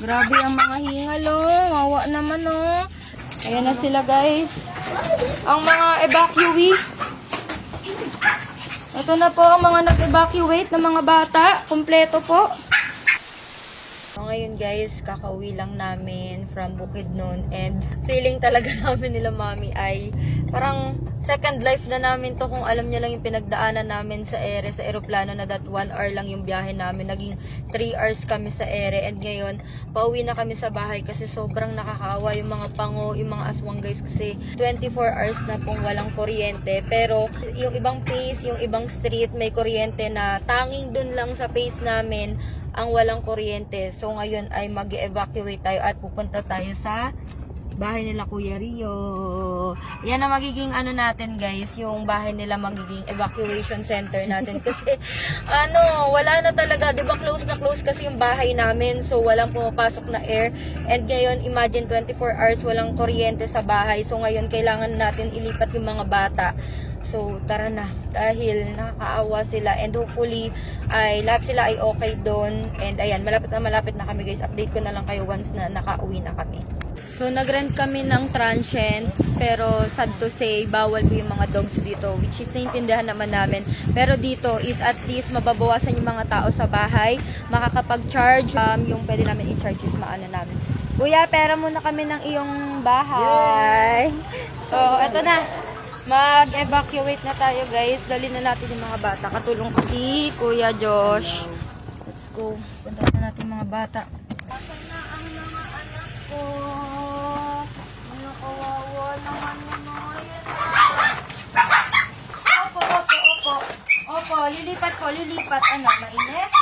Grabe ang mga hingal, oh. Wawa naman, oh. Ayan na sila, guys. Ang mga evacuee. Ito na po ang mga nag-evacuate ng mga bata. Kompleto po. So, ngayon guys, kakauwi lang namin from Bukidnon and feeling talaga namin nila mami ay parang second life na namin to kung alam niya lang yung pinagdaanan namin sa ere, sa eroplano na that 1 hour lang yung biyahe namin. Naging 3 hours kami sa ere and ngayon, pauwi na kami sa bahay kasi sobrang nakakaawa yung mga pango, yung mga aswang guys kasi 24 hours na pong walang kuryente. Pero yung ibang place, yung ibang street may kuryente na tanging dun lang sa place namin ang walang kuryente. So ngayon ay mag-evacuate tayo at pupunta tayo sa bahay nila Kuya Rio. Yan ang magiging ano natin guys, yung bahay nila magiging evacuation center natin kasi wala na talaga, 'di ba close na close kasi yung bahay namin, so walang pumapasok na air. And ngayon imagine 24 hours walang kuryente sa bahay. So ngayon kailangan natin ilipat yung mga bata. So, tara na. Dahil nakakaawa sila. And hopefully, ay lahat sila ay okay doon. And ayan, malapit na kami guys. Update ko na lang kayo once na nakauwi na kami. So, nag-rent kami ng transient. Pero, sad to say, bawal po yung mga dogs dito. Which is, naintindihan naman namin. Pero dito is at least mababawasan yung mga tao sa bahay. Makakapag-charge. Yung pwede namin i-charge is maano namin. Kuya, pera muna kami ng iyong bahay. So, eto na. Mag-evacuate na tayo guys. Dali na natin yung mga bata. Katulong ko si Kuya Josh. Let's go. Punta na natin mga bata. Asan na ang mga anak ko? Ano kawawa naman yung mga yan. Opo. Lilipat ko. Ano? Mainit?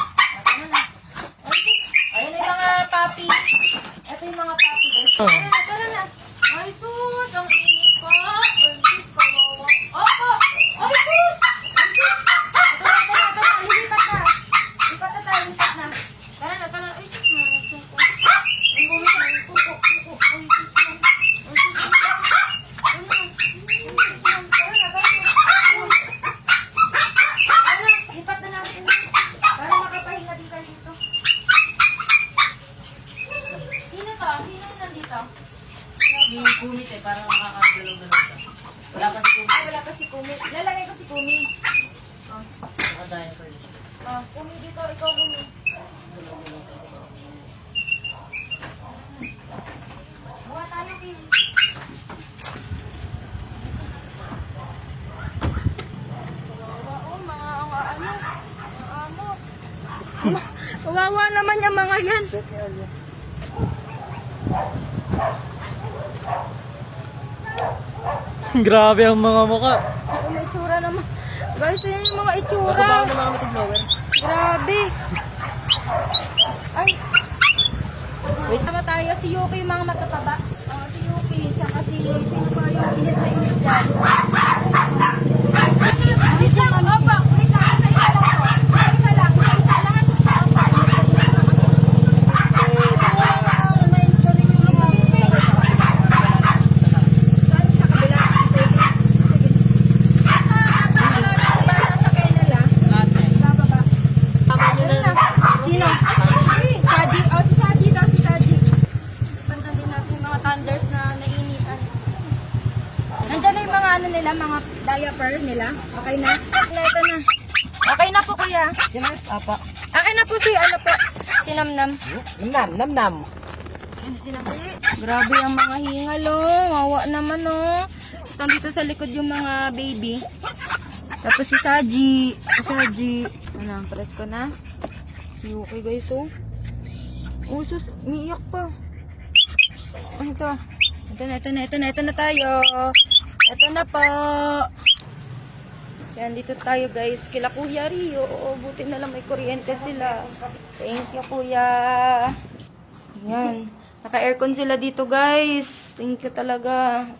Ano na? Ayun yung mga papi. Ito yung mga papi guys. Tara na. Ay sus, ang init pa. Opo! Ay, sus! Ito, lipat na. Lipat na. Tara na. Ay, sus, ang gumi sa mga puko. Ay, sus, lipat na natin. Para makapahinga din kayo dito. Sino nandito? Yung kumit parang makakagalaw-galaw ka. Wala pa si kumit. Lalagay ko si Kumi. Nakadaya ko rin siya. Kumi dito. Ikaw, Kumi. Buha tayo, Kim. Kawawa naman yung mga yan. Grabe ang mga mukha. May itsura naman. Guys, yun yung mga itsura. Nakubahan ng mga matiblower. Grabe. Ay. Wait naman tayo. Si Yuki yung mga matataba. Si Yuki. Saka si sino pa yung init na init dyan. Wait lang. Opo. Wait lang. Isa lang. Mga diaper nila. Okay na? Ito na. Okay na po kuya. Apa. Okay na po si ano po. Si Namnam. Nam. Grabe ang mga hingal oh. Wawa naman oh. Tapos nandito sa likod yung mga baby. Tapos si Saji. Ano, press ko na. Si Yuki guys oh. Oh sus, umiiyak pa. Ito na tayo. Ito na po. Yan, dito tayo guys. Kila Kuya Rio. Buti na lang may kuryente sila. Thank you Kuya. Yan. Naka-aircon sila dito guys. Thank you talaga.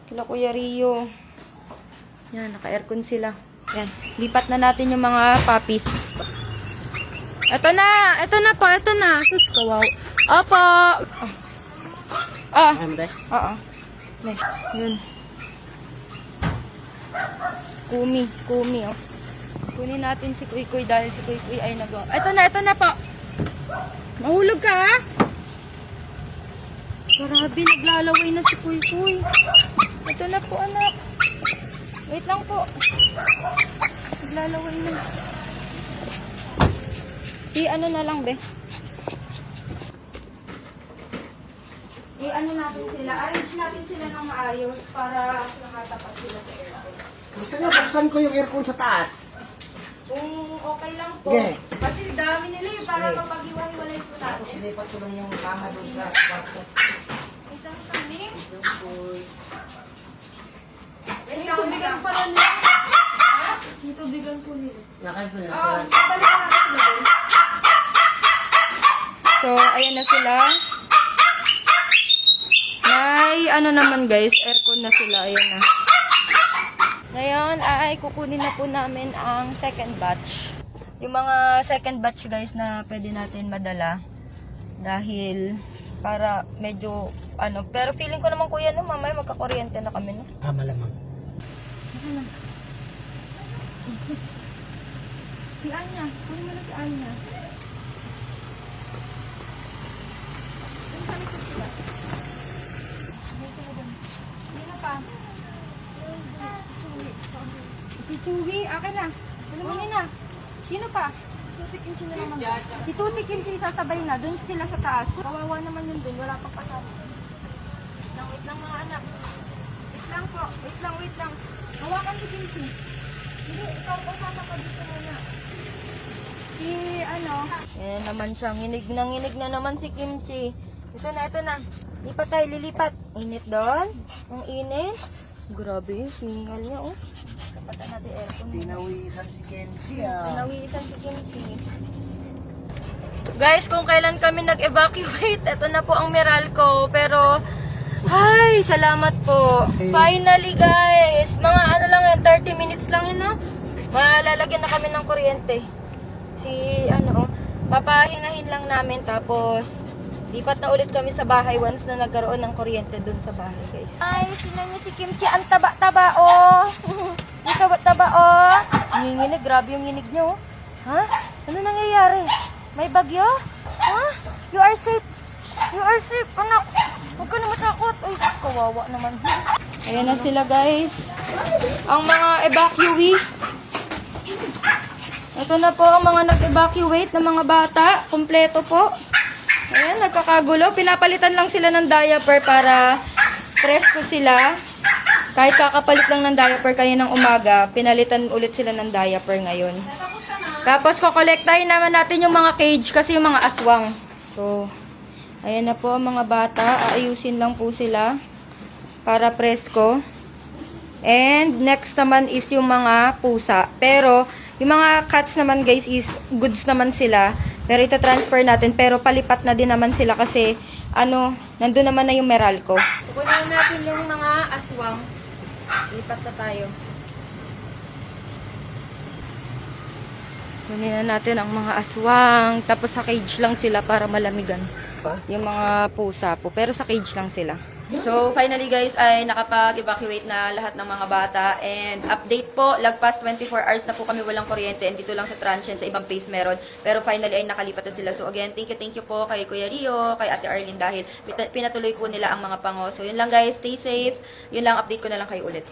Kila Kuya Rio. Yan, naka-aircon sila. Yan. Lipat na natin yung mga puppies. Ito na po. Sus, kawaw. Opo. Oo. Yun. Kumi oh. Kunin natin si Kuy dahil si Kuy ay nagawa. Ito na po. Mahulog ka, ha? Grabe, naglalaway na si Kuy Kuy. Ito na po, anak. Wait lang po. Naglalaway na. Ano na lang, be? Ano natin sila? Arrange natin sila ng maayos para nakatapat sila sa aircon. Gusto niyo, buksan ko yung aircon sa taas. Kung okay lang po. Okay. Kasi dami nila yung para Okay. mapag-iwan-iwalay po Tapos natin. sinipat ko lang yung kama doon sa kwarto. Isang kami. Yung boy. May tubigan pala nila. Ha? May tubigan po nila. Nakay po na Oo, sila. balikan natin sila doon. So, ayan na sila. May ano naman guys, aircon na sila. Ayan na. Ngayon ay kukunin na po namin ang second batch. Yung mga second batch guys na pwede natin madala. Dahil para medyo ano. Pero feeling ko naman kuya no, mamaya magkakuryente na kami no. Malamang. Si Anya. Kunin mo na si Anya. Sino pa? Si Chewy, akin na. Kunin na. Sino pa? Tutik Kimchi na naman. Si Tutik Kimchi sasabay na. Doon sila sa taas. Kawawa naman yun doon. Wala pang kasama. Wait lang mga anak. Wait lang po. Wait lang. Hawakan si Kimchi. Hindi, ikaw kasama ka dito muna. Si ano? Yan naman siya. Nginig na naman si Kimchi. Ito na. Lipat tayo, lilipat. Init doon. Ang init. Grabe yung singal niya, oh. Kapatan natin aircon. Tinawisan si Kenzie ah. Pinawisan si Kimchi. Guys, kung kailan kami nag-evacuate, ito na po ang Meralco. Pero, ay, salamat po. Finally, guys. Mga ano lang yan, 30 minutes lang yun, no? Malalagyan na kami ng kuryente. Papahingahin lang namin. Tapos, lipat na ulit kami sa bahay once na nagkaroon ng kuryente dun sa bahay, guys. Ay, sinan niyo si Kimchi. Ang taba-taba, oh. Ang taba-taba, oh. Nanginginig. Grabe yung nginig niyo, oh. Ha? Ano nangyayari? May bagyo? Ha? You are safe. You are safe, anak. Huwag ka na matakot. Uy, kawawa naman. Ayan na sila, guys. Ang mga evacuee. Ito na po ang mga nag-evacuate na mga bata. Kompleto po. Ayan, nagkakagulo. Pinapalitan lang sila ng diaper para presko sila. Kahit kakapalit lang ng diaper kaninang umaga, pinalitan ulit sila ng diaper ngayon. Tapos, kukolektahin naman natin yung mga cage kasi yung mga aswang. So, ayan na po ang mga bata. Aayusin lang po sila para presko. And, next naman is yung mga pusa. Pero, yung mga cats naman guys is goods naman sila. Pero ita-transfer natin. Pero palipat na din naman sila kasi nandun naman na yung Meralco. Kukunin natin yung mga aswang. Lipat na tayo. Kunin na natin ang mga aswang. Tapos sa cage lang sila para malamigan. Yung mga pusa po. Pero sa cage lang sila. So, finally guys, ay nakapag-evacuate na lahat ng mga bata. And update po, lagpas 24 hours na po kami walang kuryente. And dito lang sa transient, sa ibang place meron. Pero finally ay nakalipat na sila. So again, thank you po kay Kuya Rio, kay Ate Arlene dahil pinatuloy po nila ang mga pango. So yun lang guys, stay safe. Yun lang, update ko na lang kayo ulit.